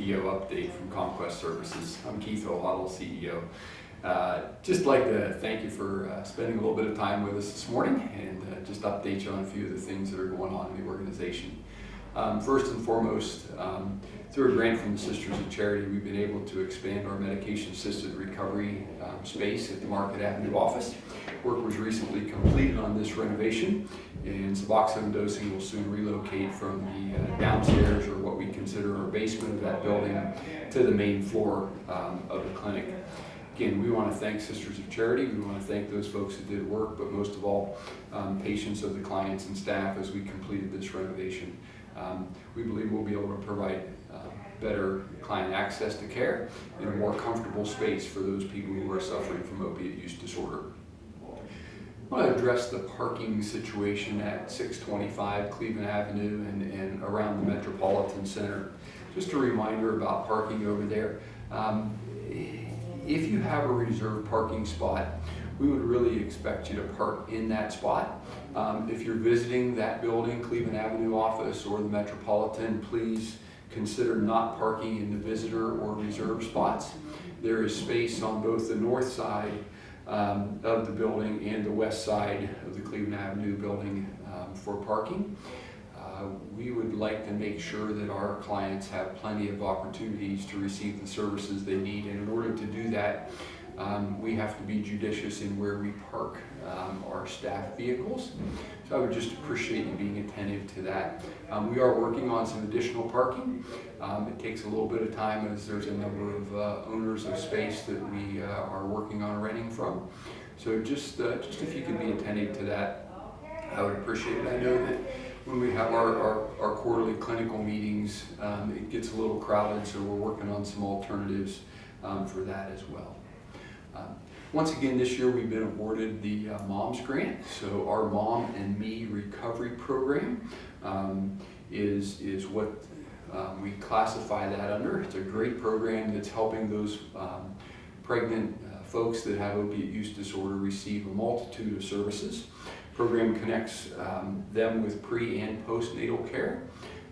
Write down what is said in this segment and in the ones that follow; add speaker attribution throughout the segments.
Speaker 1: CEO update from CommQuest Services. I'm Keith Hochadel, CEO. Just like to thank you for spending a little bit of time with us this morning and just update you on a few of the things that are going on in the organization. First and foremost, through a grant from the Sisters of Charity, we've been able to expand our medication-assisted recovery space at the Market Avenue office. Work was recently completed on this renovation, and Suboxone dosing will soon relocate from the downstairs, or what we consider our basement of that building, to the main floor of the clinic. Again, we want to thank Sisters of Charity. We want to thank those folks that did work, but most of all, patients of the clients and staff as we completed this renovation. We believe we'll be able to provide better client access to care in a more comfortable space for those people who are suffering from opiate use disorder. I want to address the parking situation at 625 Cleveland Avenue and around the Metropolitan Center. Just a reminder about parking over there. If you have a reserved parking spot, we would really expect you to park in that spot. If you're visiting that building, Cleveland Avenue office or the Metropolitan, please consider not parking in the visitor or reserved spots. There is space on both the north side of the building and the west side of the Cleveland Avenue building for parking. We would like to make sure that our clients have plenty of opportunities to receive the services they need, and in order to do that, we have to be judicious in where we park our staff vehicles. So I would just appreciate you being attentive to that. We are working on some additional parking. It takes a little bit of time as there's a number of owners of space that we are working on renting from. So just if you could be attentive to that, I would appreciate it. I know that when we have our quarterly clinical meetings, it gets a little crowded, so we're working on some alternatives for that as well. Once again, this year we've been awarded the MOMS grant. So our Mom and Me recovery program is what we classify that under. It's a great program that's helping those pregnant folks that have opiate use disorder receive a multitude of services. The program connects them with pre and postnatal care.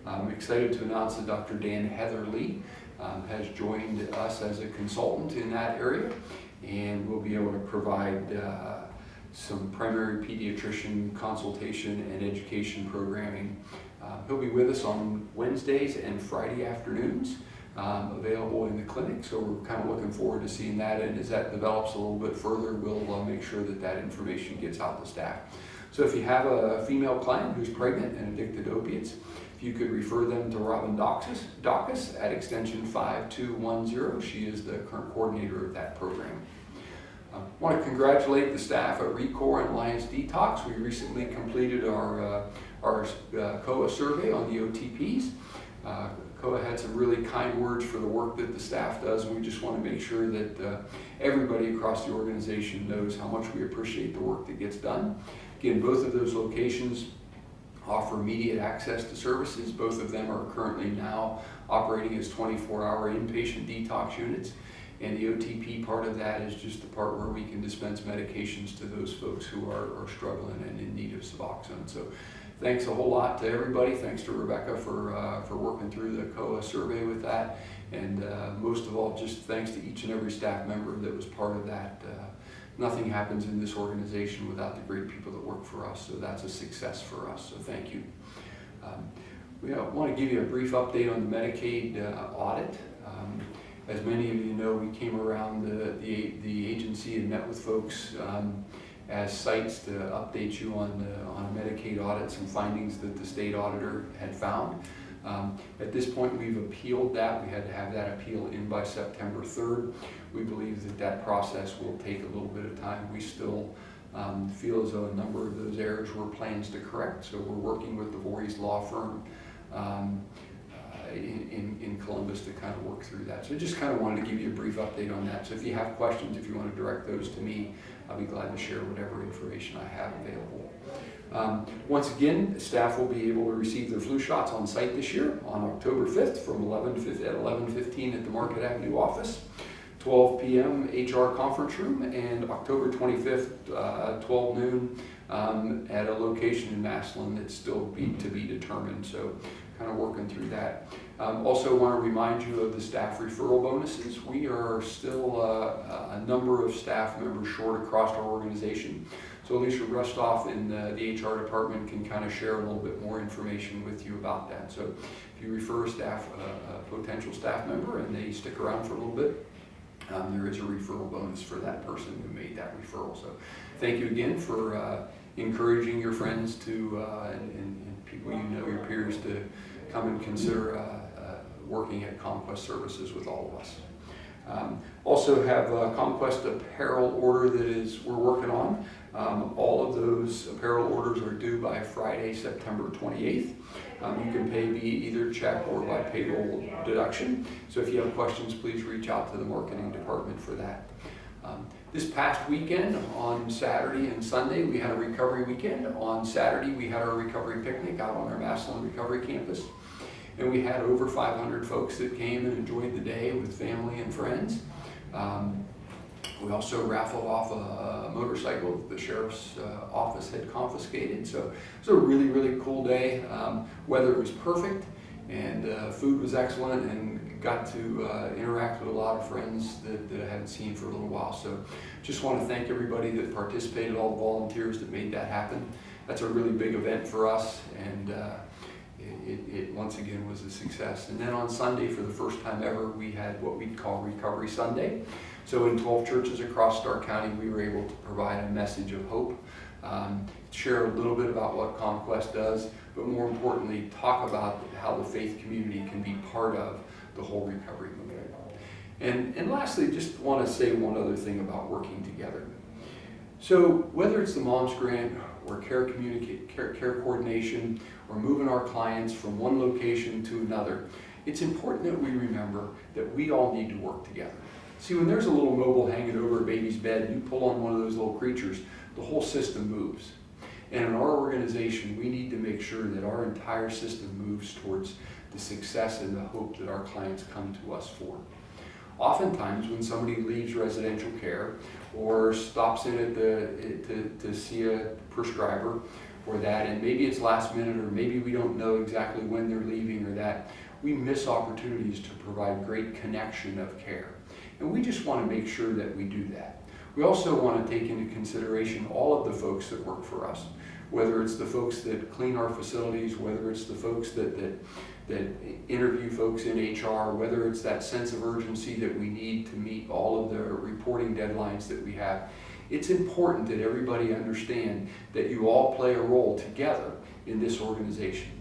Speaker 1: I'm excited to announce that Dr. Dan Heatherly has joined us as a consultant in that area, and we'll be able to provide some primary pediatrician consultation and education programming. He'll be with us on Wednesdays and Friday afternoons, available in the clinic, so we're kind of looking forward to seeing that, and as that develops a little bit further, we'll make sure that that information gets out to staff. So if you have a female client who's pregnant and addicted to opiates, if you could refer them to Robin Dacus at extension 5210. She is the current coordinator of that program. I want to congratulate the staff at RECOR and Alliance Detox. We recently completed our COA survey on the OTPs. COA had some really kind words for the work that the staff does, and we just want to make sure that everybody across the organization knows how much we appreciate the work that gets done. Again, both of those locations offer immediate access to services. Both of them are currently now operating as 24-hour inpatient detox units. And the OTP part of that is just the part where we can dispense medications to those folks who are struggling and in need of Suboxone. So thanks a whole lot to everybody. Thanks to Rebecca for working through the COA survey with that. And most of all, just thanks to each and every staff member that was part of that. Nothing happens in this organization without the great people that work for us, so that's a success for us, so thank you. We want to give you a brief update on the Medicaid audit. As many of you know, we came around the agency and met with folks as sites to update you on a Medicaid audit, some findings that the state auditor had found. At this point, we've appealed that. We had to have that appeal in by September 3rd. We believe that that process will take a little bit of time. We still feel as though a number of those errors were plans to correct, so we're working with the Voorhees law firm in Columbus to kind of work through that. So just kind of wanted to give you a brief update on that. So if you have questions, if you want to direct those to me, I'll be glad to share whatever information I have available. Once again, staff will be able to receive their flu shots on site this year on October 5th from 11:15 at the Market Avenue office, 12 p.m. HR conference room, and October 25th, 12 noon at a location in Massillon that's still to be determined. So kind of working through that. Also want to remind you of the staff referral bonuses. We are still a number of staff members short across our organization. So Alicia Rustoff in the HR department can kind of share a little bit more information with you about that. So if you refer a potential staff member and they stick around for a little bit, there is a referral bonus for that person who made that referral. So thank you again for encouraging your friends to and people you know, your peers, to come and consider working at CommQuest Services with all of us. Also have a CommQuest apparel order that we're working on. All of those apparel orders are due by Friday, September 28th. You can pay via either check or by payroll deduction. So if you have questions, please reach out to the marketing department for that. This past weekend, on Saturday and Sunday, we had a recovery weekend. On Saturday, we had our recovery picnic out on our Massillon Recovery Campus. And we had over 500 folks that came and enjoyed the day with family and friends. We also raffled off a motorcycle that the sheriff's office had confiscated. So it was a really, really cool day. Weather was perfect, and food was excellent, and got to interact with a lot of friends that I hadn't seen for a little while. So just want to thank everybody that participated, all the volunteers that made that happen. That's a really big event for us, and it once again was a success. And then on Sunday, for the first time ever, we had what we call Recovery Sunday. So in 12 churches across Stark County, we were able to provide a message of hope, share a little bit about what CommQuest does, but more importantly, talk about how the faith community can be part of the whole recovery movement. And lastly, just want to say one other thing about working together. So whether it's the Moms Grant or care coordination or moving our clients from one location to another, it's important that we remember that we all need to work together. See, when there's a little mobile hanging over a baby's bed and you pull on one of those little creatures, the whole system moves. And in our organization, we need to make sure that our entire system moves towards the success and the hope that our clients come to us for. Oftentimes, when somebody leaves residential care or stops in to see a prescriber or that, and maybe it's last minute, or maybe we don't know exactly when they're leaving or that, we miss opportunities to provide great connection of care. And we just want to make sure that we do that. We also want to take into consideration all of the folks that work for us, whether it's the folks that clean our facilities, whether it's the folks that interview folks in HR, whether it's that sense of urgency that we need to meet all of the reporting deadlines that we have. It's important that everybody understand that you all play a role together in this organization.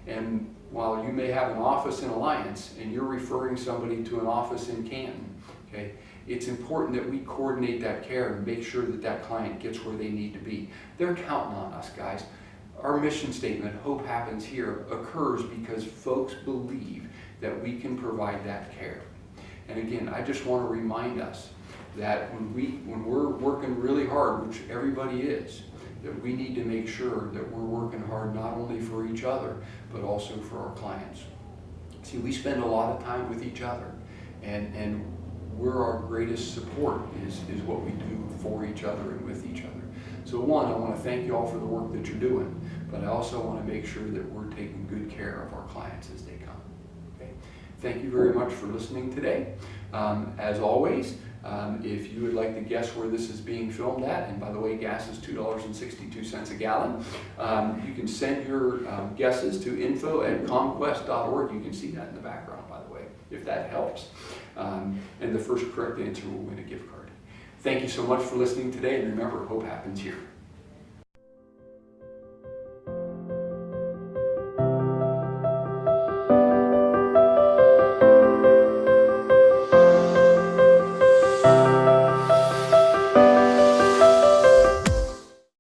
Speaker 1: And while you may have an office in Alliance and you're referring somebody to an office in Canton, okay, it's important that we coordinate that care and make sure that that client gets where they need to be. They're counting on us, guys. Our mission statement, Hope Happens Here, occurs because folks believe that we can provide that care. And again, I just want to remind us that when we're working really hard, which everybody is, that we need to make sure that we're working hard not only for each other, but also for our clients. See, we spend a lot of time with each other, and we're our greatest support is what we do for each other and with each other. So one, I want to thank you all for the work that you're doing, but I also want to make sure that we're taking good care of our clients as they come. Okay? Thank you very much for listening today. As always, if you would like to guess where this is being filmed at, and by the way, gas is $2.62 a gallon, you can send your guesses to info@commquest.org. You can see that in the background, by the way, if that helps. And the first correct answer will win a gift card. Thank you so much for listening today, and remember, hope happens here.